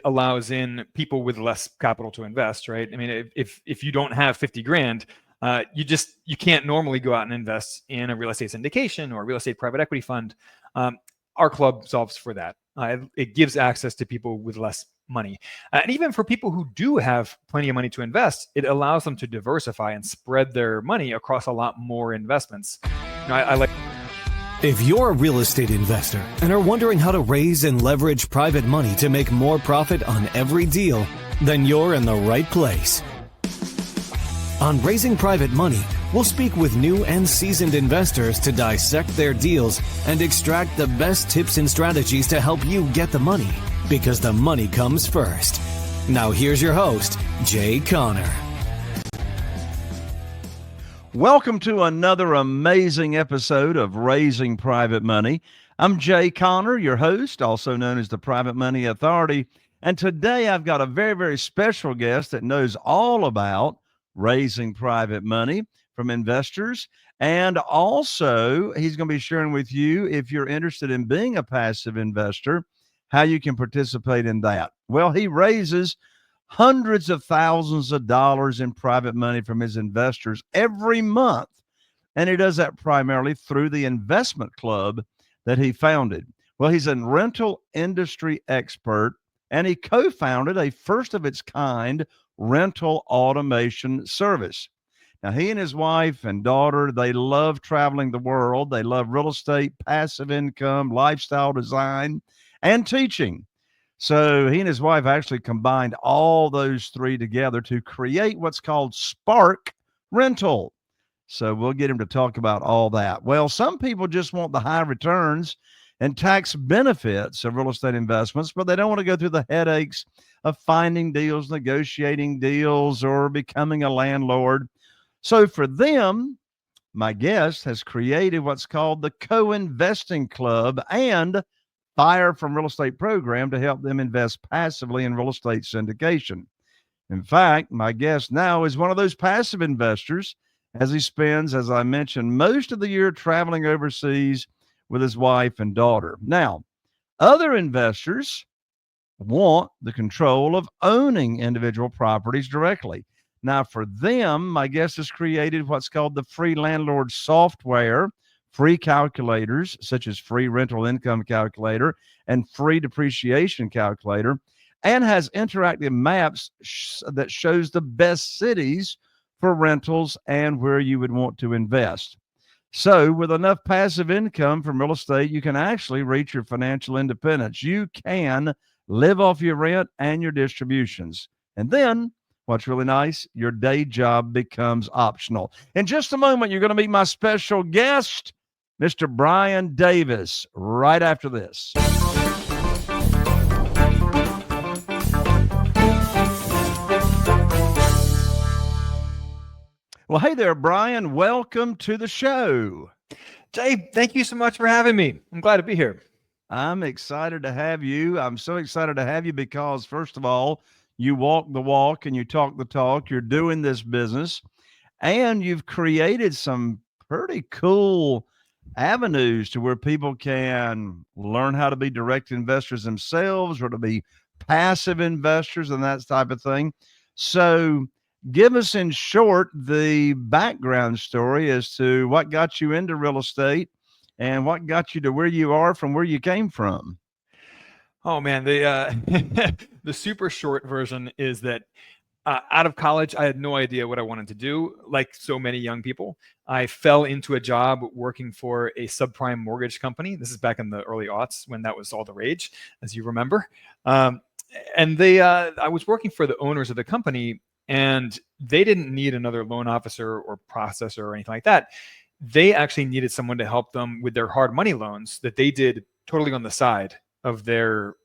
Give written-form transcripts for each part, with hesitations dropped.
allows in people with less capital to invest, right? I mean, if you don't have 50 grand, you can't normally go out and invest in a real estate syndication or a real estate private equity fund. Our club solves for that. It gives access to people with less money. And even for people who do have plenty of money to invest, it allows them to diversify and spread their money across a lot more investments. I like. If you're a real estate investor and are wondering how to raise and leverage private money to make more profit on every deal, then you're in the right place. On Raising Private Money, we'll speak with new and seasoned investors to dissect their deals and extract the best tips and strategies to help you get the money, because the money comes first. Now here's your host, Jay Conner. Welcome to another amazing episode of Raising Private Money. I'm Jay Conner, your host, also known as the Private Money Authority. And today I've got a very, very special guest that knows all about raising private money from investors. And also, he's going to be sharing with you, if you're interested in being a passive investor, how you can participate in that. Well, he raises hundreds of thousands of dollars in private money from his investors every month. And he does that primarily through the investment club that he founded. Well, he's a rental industry expert, and he co-founded a first of its kind rental automation service. Now, he and his wife and daughter, they love traveling the world. They love real estate, passive income, lifestyle design, and teaching. So he and his wife actually combined all those three together to create what's called Spark Rental. So we'll get him to talk about all that. Well, some people just want the high returns and tax benefits of real estate investments, but they don't want to go through the headaches of finding deals, negotiating deals, or becoming a landlord. So for them, my guest has created what's called the Co-Investing Club and Fire from Real Estate program to help them invest passively in real estate syndication. In fact, my guest now is one of those passive investors, as he spends, as I mentioned, most of the year traveling overseas with his wife and daughter. Now, other investors want the control of owning individual properties directly. Now, for them, my guest has created what's called the free landlord software, free calculators such as free rental income calculator and free depreciation calculator, and has interactive maps that shows the best cities for rentals and where you would want to invest. So with enough passive income from real estate, you can actually reach your financial independence. You can live off your rent and your distributions. And then what's really nice, your day job becomes optional. In just a moment, you're going to meet my special guest, Mr. Brian Davis, right after this. Well, hey there, Brian. Welcome to the show. Jay, thank you so much for having me. I'm glad to be here. I'm excited to have you. I'm so excited to have you because, first of all, you walk the walk and you talk the talk. You're doing this business, and you've created some pretty cool avenues to where people can learn how to be direct investors themselves or to be passive investors and that type of thing. So give us in short the background story as to what got you into real estate and what got you to where you are from where you came from. Oh man, the the super short version is that out of college, I had no idea what I wanted to do. Like so many young people, I fell into a job working for a subprime mortgage company. This is back in the early aughts when that was all the rage, as you remember. And I was working for the owners of the company, and they didn't need another loan officer or processor or anything like that. They actually needed someone to help them with their hard money loans that they did totally on the side of their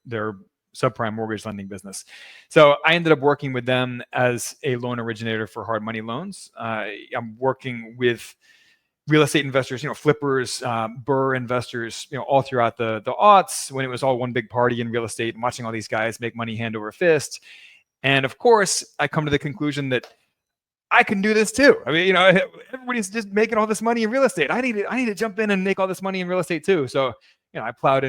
subprime mortgage lending business. So I ended up working with them as a loan originator for hard money loans. I'm working with real estate investors, flippers, burr investors, all throughout the aughts when it was all one big party in real estate and watching all these guys make money hand over fist. And of course, I come to the conclusion that I can do this too. I mean, everybody's just making all this money in real estate. I need to jump in and make all this money in real estate too. So, I plowed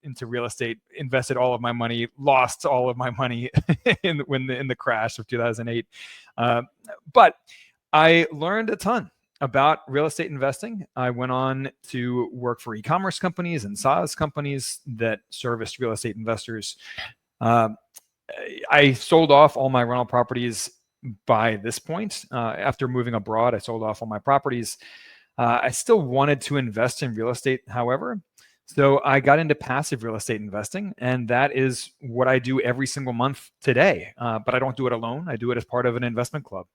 into real estate, invested all of my money, lost all of my money in the crash of 2008. But I learned a ton about real estate investing. I went on to work for e-commerce companies and SaaS companies that serviced real estate investors. I sold off all my rental properties by this point. After moving abroad, I sold off all my properties. I still wanted to invest in real estate, however. So I got into passive real estate investing, and that is what I do every single month today. But I don't do it alone. I do it as part of an investment club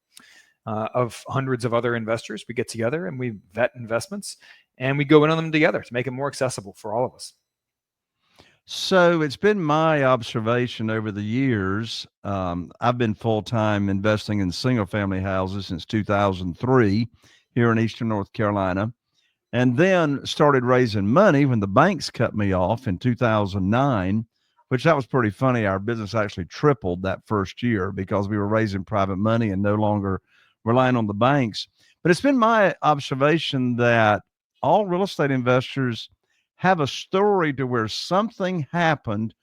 of hundreds of other investors. We get together and we vet investments, and we go in on them together to make it more accessible for all of us. So it's been my observation over the years. I've been full-time investing in single-family houses since 2003 here in Eastern North Carolina, and then started raising money when the banks cut me off in 2009, which that was pretty funny. Our business actually tripled that first year because we were raising private money and no longer relying on the banks. But it's been my observation that all real estate investors have a story to where something happened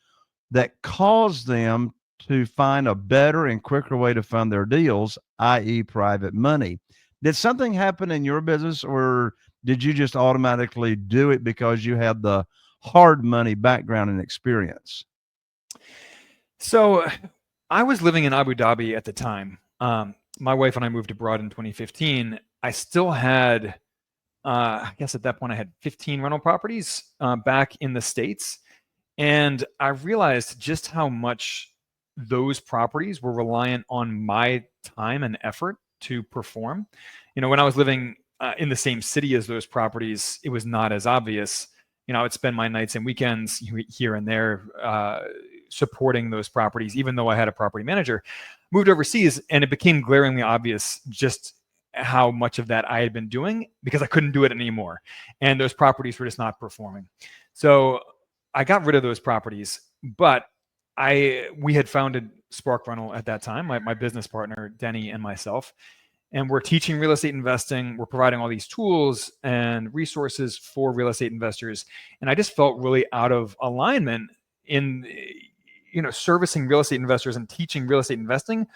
that caused them to find a better and quicker way to fund their deals, i.e. private money. Did something happen in your business, or did you just automatically do it because you had the hard money background and experience? So I was living in Abu Dhabi at the time. My wife and I moved abroad in 2015. I still had, I guess at that point I had 15 rental properties back in the States. And I realized just how much those properties were reliant on my time and effort to perform. When I was living in the same city as those properties, it was not as obvious. I would spend my nights and weekends here and there supporting those properties, even though I had a property manager. Moved overseas, and it became glaringly obvious just how much of that I had been doing because I couldn't do it anymore. And those properties were just not performing. So I got rid of those properties, but we had founded Spark Rental at that time, my business partner, Denny, and myself. And we're teaching real estate investing. We're providing all these tools and resources for real estate investors. And I just felt really out of alignment in servicing real estate investors and teaching real estate investing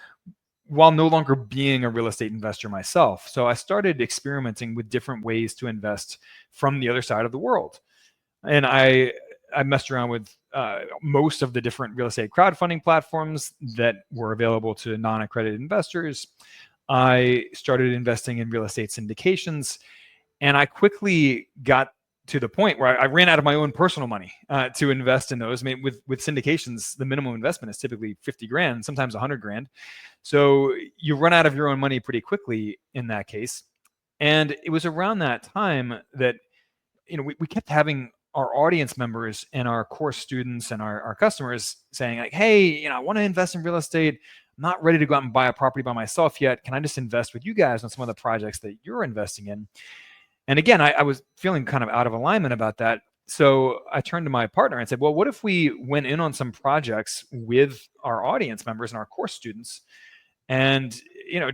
while no longer being a real estate investor myself. So I started experimenting with different ways to invest from the other side of the world. And I messed around with most of the different real estate crowdfunding platforms that were available to non-accredited investors. I started investing in real estate syndications, and I quickly got to the point where I ran out of my own personal money to invest in those. I mean, with syndications, the minimum investment is typically 50 grand, sometimes 100 grand. So you run out of your own money pretty quickly in that case. And it was around that time that, we kept having our audience members and our course students and our customers saying like, hey, I want to invest in real estate. I'm not ready to go out and buy a property by myself yet. Can I just invest with you guys on some of the projects that you're investing in? And again, I was feeling kind of out of alignment about that. So I turned to my partner and said, well, what if we went in on some projects with our audience members and our course students and,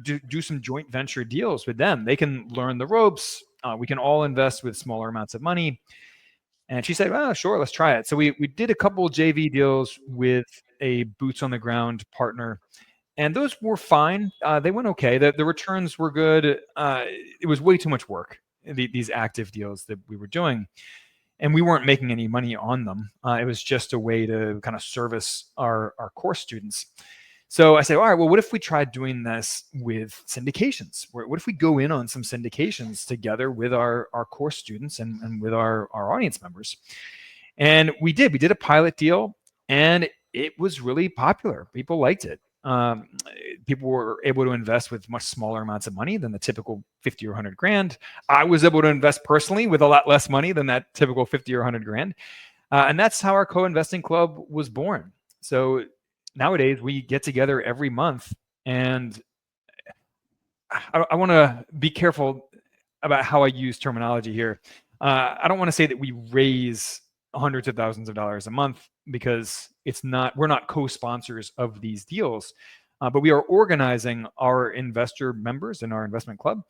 do some joint venture deals with them? They can learn the ropes. We can all invest with smaller amounts of money. And she said, well, sure, let's try it. So we did a couple of JV deals with a boots on the ground partner. And those were fine. They went okay. The returns were good. It was way too much work, these active deals that we were doing. And we weren't making any money on them. It was just a way to kind of service our course students. So I said, all right, well, what if we tried doing this with syndications? What if we go in on some syndications together with our course students and with our audience members? And we did a pilot deal, and it was really popular. People liked it. People were able to invest with much smaller amounts of money than the typical 50 or 100 grand. I was able to invest personally with a lot less money than that typical 50 or 100 grand. And that's how our co-investing club was born. So nowadays we get together every month, and I want to be careful about how I use terminology here. I don't want to say that we raise hundreds of thousands of dollars a month, because we're not co-sponsors of these deals, but we are organizing our investor members in our investment club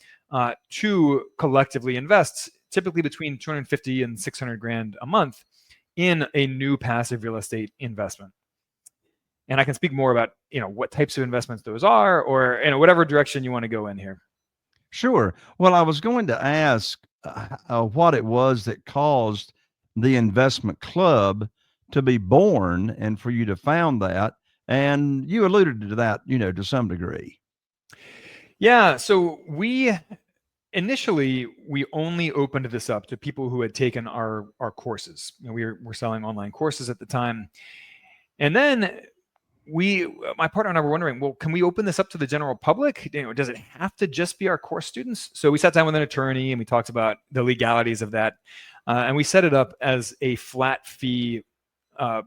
to collectively invest, typically between 250 and 600 grand a month in a new passive real estate investment. And I can speak more about, what types of investments those are, or, whatever direction you want to go in here. Sure. Well, I was going to ask what it was that caused the investment club to be born and for you to found that. And you alluded to that, to some degree. Yeah. So initially we only opened this up to people who had taken our courses. We were selling online courses at the time. And then my partner and I were wondering, well, can we open this up to the general public? Does it have to just be our course students? So we sat down with an attorney and we talked about the legalities of that. And we set it up as a flat fee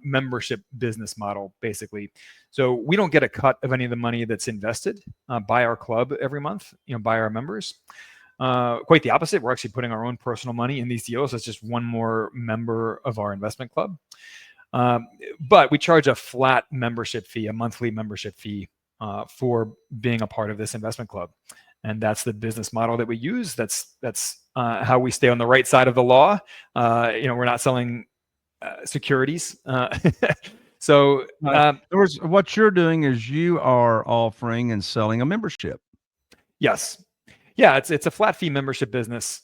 membership business model, basically. So we don't get a cut of any of the money that's invested by our club every month, by our members. Quite the opposite. We're actually putting our own personal money in these deals. It's just one more member of our investment club. But we charge a flat membership fee, a monthly membership fee for being a part of this investment club. And that's the business model that we use. That's how we stay on the right side of the law. We're not selling securities. So in other words, what you're doing is you are offering and selling a membership. Yes. Yeah, it's a flat fee membership business.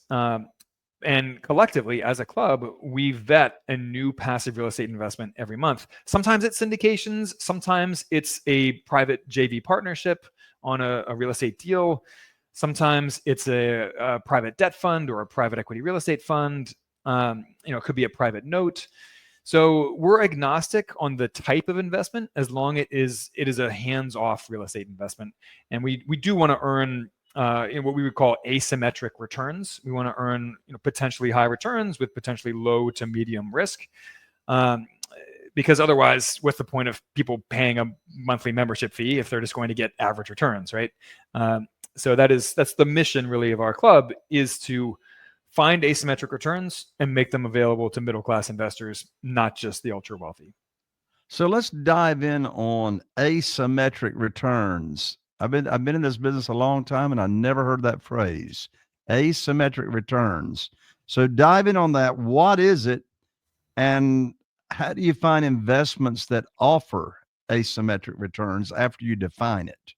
And collectively, as a club, we vet a new passive real estate investment every month. Sometimes it's syndications. Sometimes it's a private JV partnership on a real estate deal. Sometimes it's a private debt fund or a private equity real estate fund. It could be a private note. So we're agnostic on the type of investment as long as it is a hands-off real estate investment. And we do want to earn what we would call asymmetric returns. We want to earn potentially high returns with potentially low to medium risk. Because otherwise, what's the point of people paying a monthly membership fee if they're just going to get average returns, right? So that's the mission really of our club, is to find asymmetric returns and make them available to middle-class investors, not just the ultra wealthy. So let's dive in on asymmetric returns. I've been in this business a long time and I never heard that phrase, asymmetric returns. So dive in on that. What is it? And how do you find investments that offer asymmetric returns after you define it?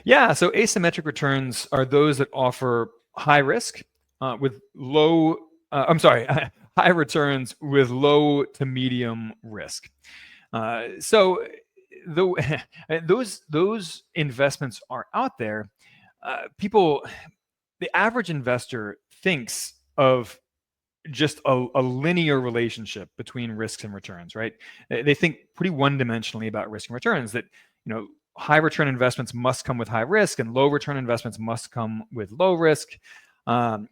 Yeah, so asymmetric returns are those that offer high risk with low, high returns with low to medium risk. So those investments are out there. The average investor thinks of just a linear relationship between risks and returns, right? They think pretty one-dimensionally about risk and returns, that high return investments must come with high risk and low return investments must come with low risk. And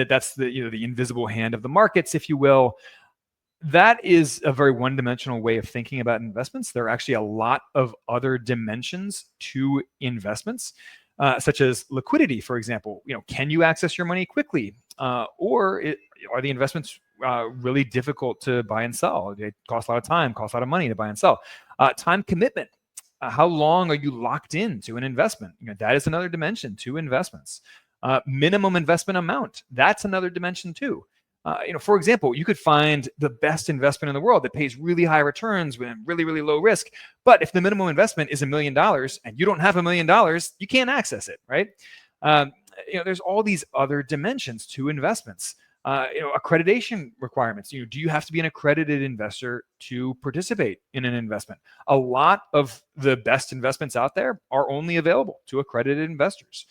that's the invisible hand of the markets, if you will. That is a very one-dimensional way of thinking about investments. There are actually a lot of other dimensions to investments, such as liquidity, for example. Can you access your money quickly, or are the investments really difficult to buy and sell? They cost a lot of time, cost a lot of money to buy and sell. Time commitment. How long are you locked into an investment? That is another dimension to investments. Minimum investment amount. That's another dimension too. For example, you could find the best investment in the world that pays really high returns with really, really low risk. But if the minimum investment is $1 million and you don't have $1 million, you can't access it, right? There's all these other dimensions to investments. Accreditation requirements. Do you have to be an accredited investor to participate in an investment? A lot of the best investments out there are only available to accredited investors.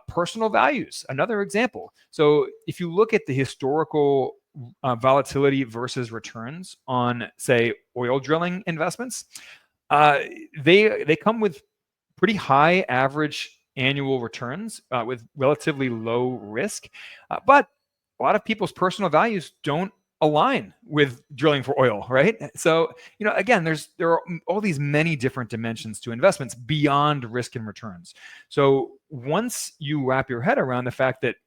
Personal values, another example. So if you look at the historical volatility versus returns on, say, oil drilling investments, they come with pretty high average annual returns with relatively low risk. But a lot of people's personal values don't align with drilling for oil, right? So, again, there are all these many different dimensions to investments beyond risk and returns. So once you wrap your head around the fact that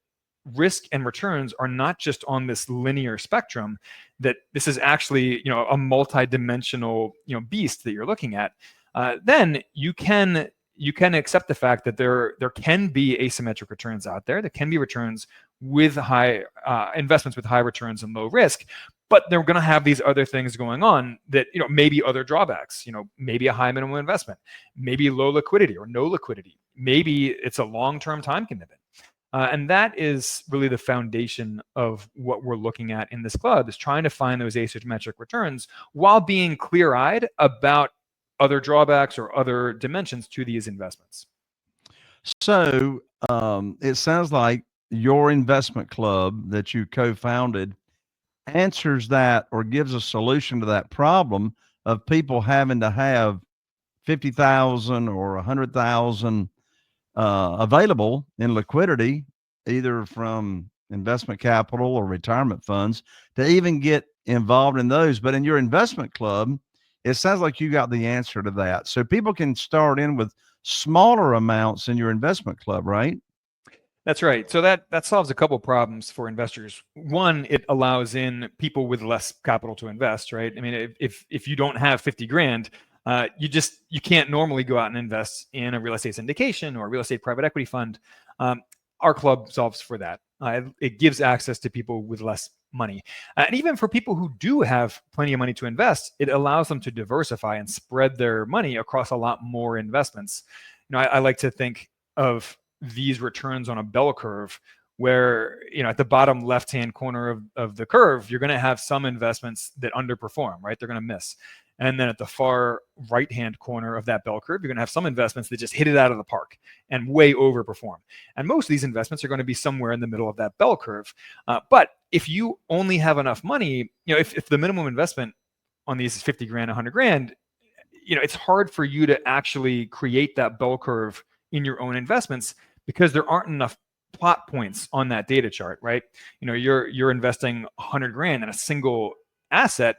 risk and returns are not just on this linear spectrum, that this is actually, a multi-dimensional, beast that you're looking at, then you can accept the fact that there can be asymmetric returns out there. There can be returns with high investments with high returns and low risk, but they're going to have these other things going on that, maybe other drawbacks, maybe a high minimum investment, maybe low liquidity or no liquidity. Maybe it's a long-term time commitment. And that is really the foundation of what we're looking at in this club, is trying to find those asymmetric returns while being clear-eyed about other drawbacks or other dimensions to these investments. So it sounds like your investment club that you co-founded answers that, or gives a solution to that problem of people having to have 50,000 or 100,000 available in liquidity, either from investment capital or retirement funds, to even get involved in those. But in your investment club, it sounds like you got the answer to that. So people can start in with smaller amounts in your investment club, right? That's right. So that solves a couple problems for investors. One, it allows in people with less capital to invest, right? I mean, if you don't have 50 grand, you can't normally go out and invest in a real estate syndication or a real estate private equity fund. Our club solves for that. It gives access to people with less money. And even for people who do have plenty of money to invest, it allows them to diversify and spread their money across a lot more investments. I like to think of these returns on a bell curve where, at the bottom left-hand corner of the curve, you're going to have some investments that underperform, right? They're going to miss. And then at the far right-hand corner of that bell curve, you're going to have some investments that just hit it out of the park and way overperform. And most of these investments are going to be somewhere in the middle of that bell curve. But if you only have enough money, if the minimum investment on these is 50 grand, 100 grand, it's hard for you to actually create that bell curve in your own investments because there aren't enough plot points on that data chart, right? You're investing 100 grand in a single asset.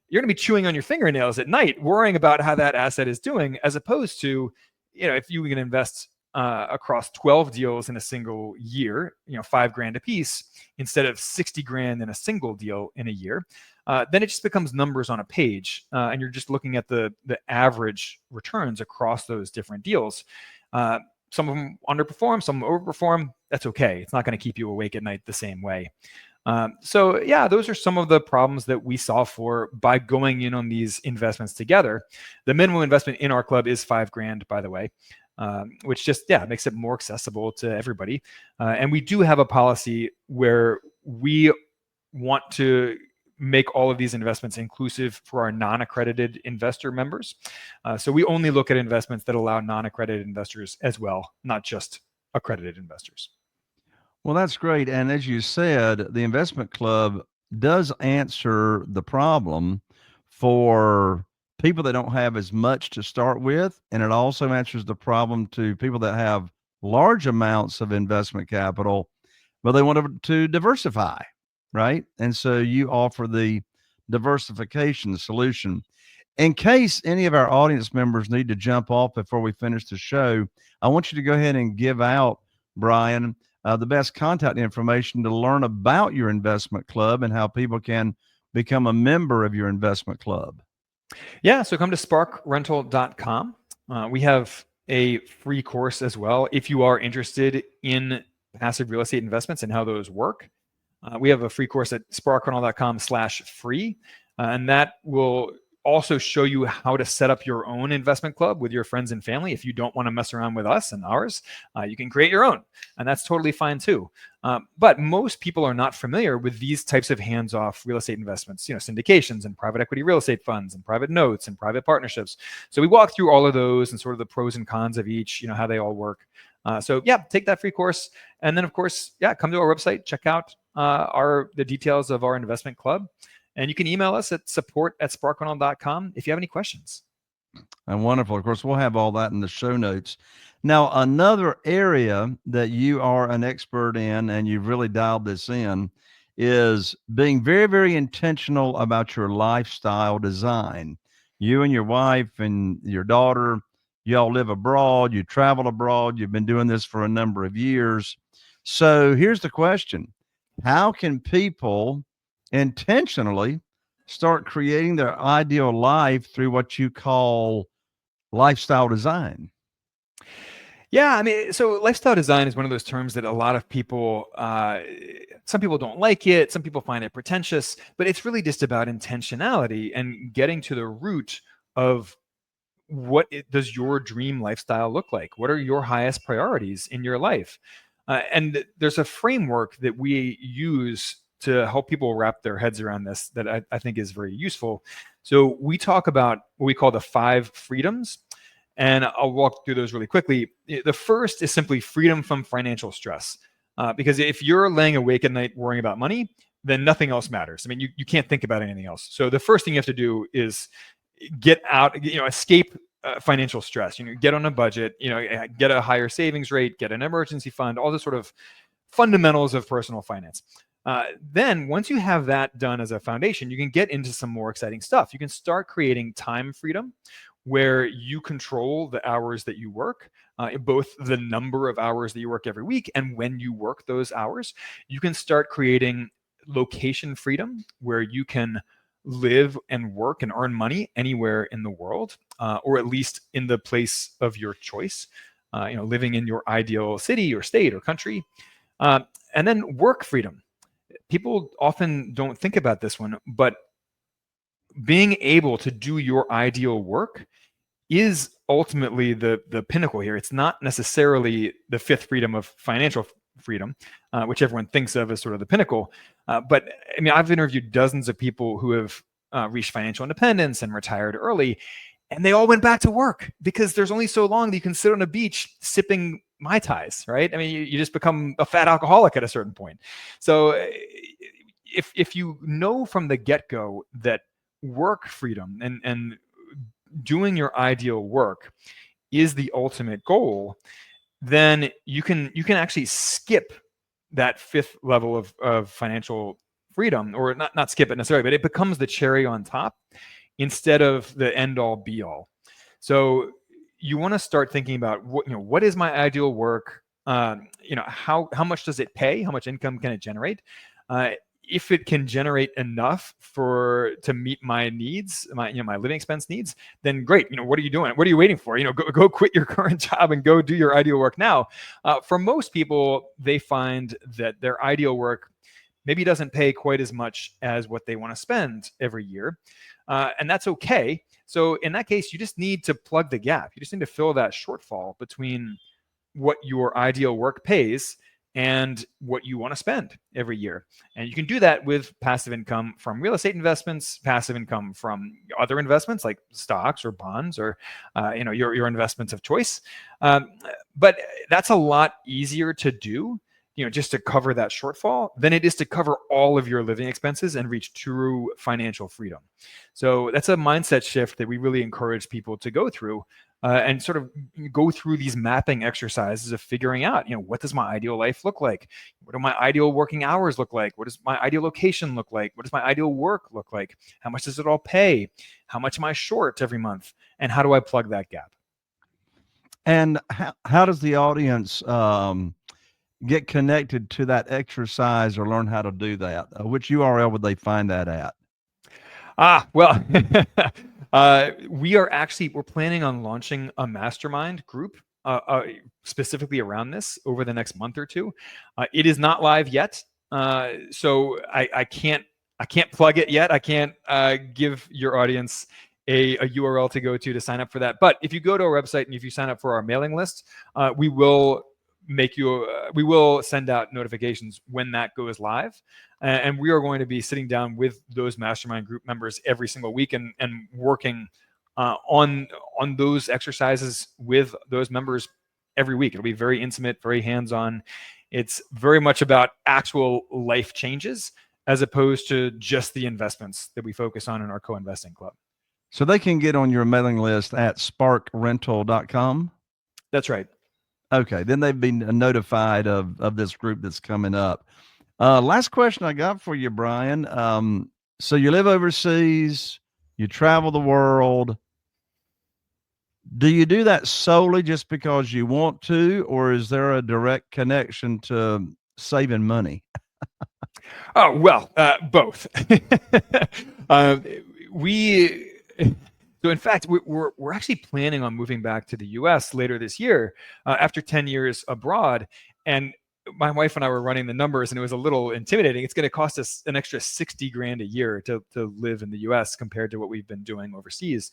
You're going to be chewing on your fingernails at night, worrying about how that asset is doing, as opposed to, if you can invest across 12 deals in a single year, 5 grand a piece, instead of 60 grand in a single deal in a year, then it just becomes numbers on a page, and you're just looking at the average returns across those different deals. Some of them underperform, some overperform. That's okay. It's not going to keep you awake at night the same way. So yeah, those are some of the problems that we solve for by going in on these investments together. The minimum investment in our club is 5 grand, by the way, which just, makes it more accessible to everybody. And we do have a policy where we want to make all of these investments inclusive for our non-accredited investor members. So we only look at investments that allow non-accredited investors as well, not just accredited investors. Well, that's great. And as you said, the investment club does answer the problem for people that don't have as much to start with. And it also answers the problem to people that have large amounts of investment capital, but they want to diversify, right? And so you offer the diversification solution. In case any of our audience members need to jump off before we finish the show, I want you to go ahead and give out, Brian, the best contact information to learn about your investment club and how people can become a member of your investment club. Yeah, so come to sparkrental.com. We have a free course as well if you are interested in passive real estate investments and how those work. We have a free course at sparkrental.com/free, and that will also show you how to set up your own investment club with your friends and family. If you don't want to mess around with us and ours, you can create your own, and that's totally fine too. But most people are not familiar with these types of hands-off real estate investments, syndications and private equity real estate funds and private notes and private partnerships. So we walk through all of those and sort of the pros and cons of each, how they all work. So yeah, take that free course. And then of course, come to our website, check out the details of our investment club. And you can email us at support@sparkrental.com if you have any questions. And wonderful. Of course, we'll have all that in the show notes. Now, another area that you are an expert in, and you've really dialed this in, is being very, very intentional about your lifestyle design. You and your wife and your daughter, you all live abroad, you travel abroad, you've been doing this for a number of years. So here's the question. How can people intentionally start creating their ideal life through what you call lifestyle design? Yeah, I mean, so lifestyle design is one of those terms that a lot of people, some people don't like it, some people find it pretentious, but it's really just about intentionality and getting to the root of does your dream lifestyle look like? What are your highest priorities in your life? And there's a framework that we use to help people wrap their heads around this that I think is very useful. So we talk about what we call the 5 freedoms, and I'll walk through those really quickly. The first is simply freedom from financial stress. Because if you're laying awake at night worrying about money, then nothing else matters. I mean, you can't think about anything else. So the first thing you have to do is get out, escape financial stress. Get on a budget, get a higher savings rate, get an emergency fund, all the sort of fundamentals of personal finance. Then once you have that done as a foundation, you can get into some more exciting stuff. You can start creating time freedom where you control the hours that you work, both the number of hours that you work every week and when you work those hours. You can start creating location freedom where you can live and work and earn money anywhere in the world, or at least in the place of your choice, living in your ideal city or state or country. And then work freedom. People often don't think about this one, but being able to do your ideal work is ultimately the pinnacle here. It's not necessarily the 5th freedom of financial freedom, which everyone thinks of as sort of the pinnacle. But I mean, I've interviewed dozens of people who have reached financial independence and retired early, and they all went back to work because there's only so long that you can sit on a beach sipping Mai Tais, right? I mean, you just become a fat alcoholic at a certain point. So if you know from the get-go that work freedom and doing your ideal work is the ultimate goal, then you can actually skip that 5th level of financial freedom, or not skip it necessarily, but it becomes the cherry on top instead of the end all be all. So you want to start thinking about what is my ideal work? How much does it pay? How much income can it generate? If it can generate enough to meet my needs, my living expense needs, then great. What are you doing? What are you waiting for? Go quit your current job and go do your ideal work now. For most people, they find that their ideal work maybe doesn't pay quite as much as what they want to spend every year, and that's okay. So in that case, you just need to plug the gap. You just need to fill that shortfall between what your ideal work pays and what you want to spend every year. And you can do that with passive income from real estate investments, passive income from other investments like stocks or bonds, or your investments of choice. But that's a lot easier to do, just to cover that shortfall, than it is to cover all of your living expenses and reach true financial freedom. So that's a mindset shift that we really encourage people to go through. And sort of go through these mapping exercises of figuring out, what does my ideal life look like? What do my ideal working hours look like? What does my ideal location look like? What does my ideal work look like? How much does it all pay? How much am I short every month? And how do I plug that gap? And how does the audience get connected to that exercise or learn how to do that? Which URL would they find that at? Well, we're planning on launching a mastermind group specifically around this over the next month or two. It is not live yet, so I can't plug it yet. I can't give your audience a URL to go to sign up for that. But if you go to our website and if you sign up for our mailing list, we will send out notifications when that goes live. And we are going to be sitting down with those mastermind group members every single week and working on those exercises with those members every week. It'll be very intimate, very hands-on. It's very much about actual life changes as opposed to just the investments that we focus on in our co-investing club. So they can get on your mailing list at sparkrental.com? That's right. Okay, then they've been notified of this group that's coming up. Last question I got for you, Brian. So you live overseas, you travel the world. Do you do that solely just because you want to, or is there a direct connection to saving money? Oh, well, both. So So in fact, we're actually planning on moving back to the US later this year after 10 years abroad. And my wife and I were running the numbers, and it was a little intimidating. It's going to cost us an extra 60 grand a year to live in the US compared to what we've been doing overseas.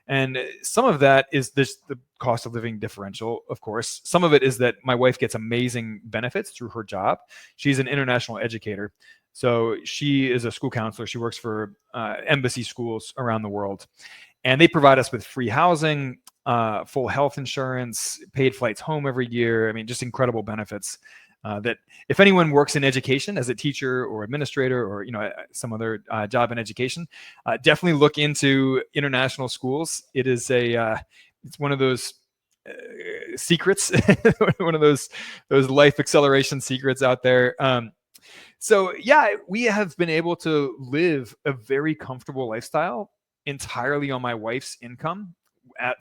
And some of that is the cost of living differential, of course. Some of it is that my wife gets amazing benefits through her job. She's an international educator. So she is a school counselor. She works for embassy schools around the world. And they provide us with free housing, full health insurance, paid flights home every year. I mean, just incredible benefits. That if anyone works in education as a teacher or administrator or some other job in education, definitely look into international schools. It is it's one of those secrets, one of those life acceleration secrets out there. So yeah, we have been able to live a very comfortable lifestyle entirely on my wife's income.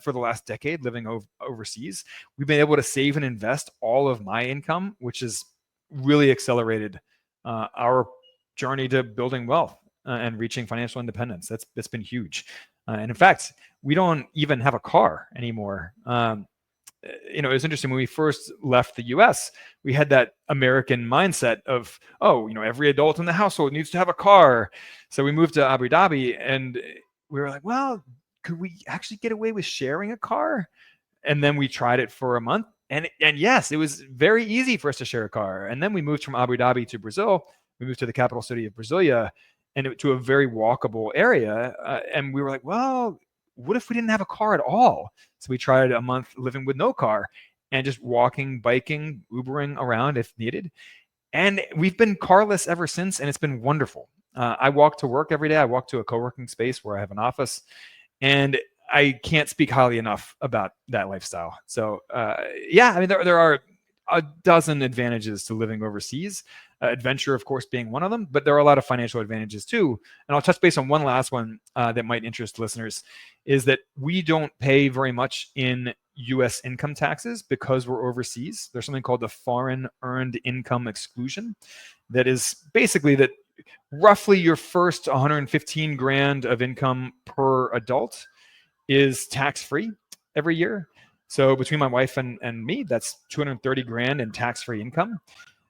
For the last decade living overseas, we've been able to save and invest all of my income, which has really accelerated our journey to building wealth and reaching financial independence. That's been huge. And in fact, we don't even have a car anymore. It was interesting when we first left the US, we had that American mindset of, every adult in the household needs to have a car. So we moved to Abu Dhabi, and we were like, well, could we actually get away with sharing a car? And then we tried it for a month. And yes, it was very easy for us to share a car. And then we moved from Abu Dhabi to Brazil. We moved to the capital city of Brasilia and to a very walkable area. And we were like, well, what if we didn't have a car at all? So we tried a month living with no car and just walking, biking, Ubering around if needed. And we've been carless ever since. And it's been wonderful. I walk to work every day. I walk to a co-working space where I have an office. And I can't speak highly enough about that lifestyle. So there are a dozen advantages to living overseas. Adventure, of course, being one of them, but there are a lot of financial advantages too. And I'll touch base on one last one that might interest listeners, is that we don't pay very much in U.S. income taxes because we're overseas. There's something called the foreign earned income exclusion. That is basically that roughly your first 115 grand of income per adult is tax-free every year. So between my wife and me, that's 230 grand in tax-free income.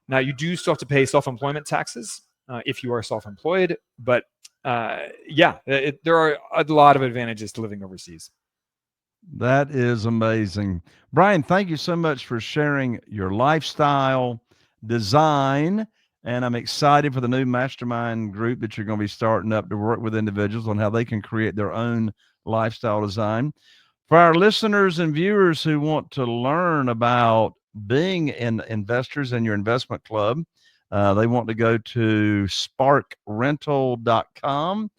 Now you do still have to pay self-employment taxes if you are self-employed, but there are a lot of advantages to living overseas. That is amazing. Brian, thank you so much for sharing your lifestyle, design, and I'm excited for the new mastermind group that you're going to be starting up to work with individuals on how they can create their own lifestyle design. For our listeners and viewers who want to learn about being investors in your investment club, they want to go to sparkrental.com.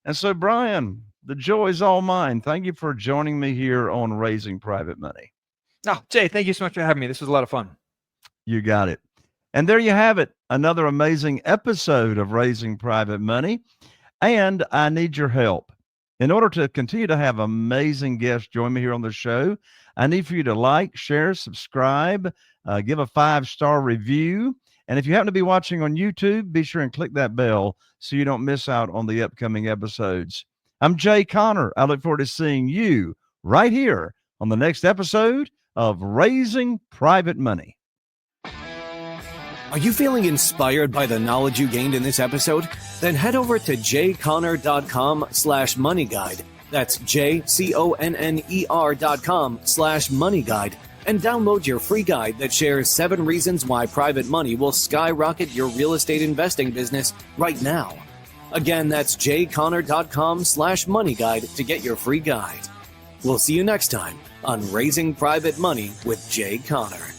And so, Brian, the joy is all mine. Thank you for joining me here on Raising Private Money. Oh, Jay, thank you so much for having me. This was a lot of fun. You got it. And there you have it, another amazing episode of Raising Private Money. And I need your help. In order to continue to have amazing guests join me here on the show, I need for you to like, share, subscribe, give a 5-star review. And if you happen to be watching on YouTube, be sure and click that bell so you don't miss out on the upcoming episodes. I'm Jay Conner. I look forward to seeing you right here on the next episode of Raising Private Money. Are you feeling inspired by the knowledge you gained in this episode? Then head over to jconner.com/moneyguide. That's jconner.com/moneyguide and download your free guide that shares 7 reasons why private money will skyrocket your real estate investing business right now. Again, that's jconner.com/moneyguide to get your free guide. We'll see you next time on Raising Private Money with Jay Conner.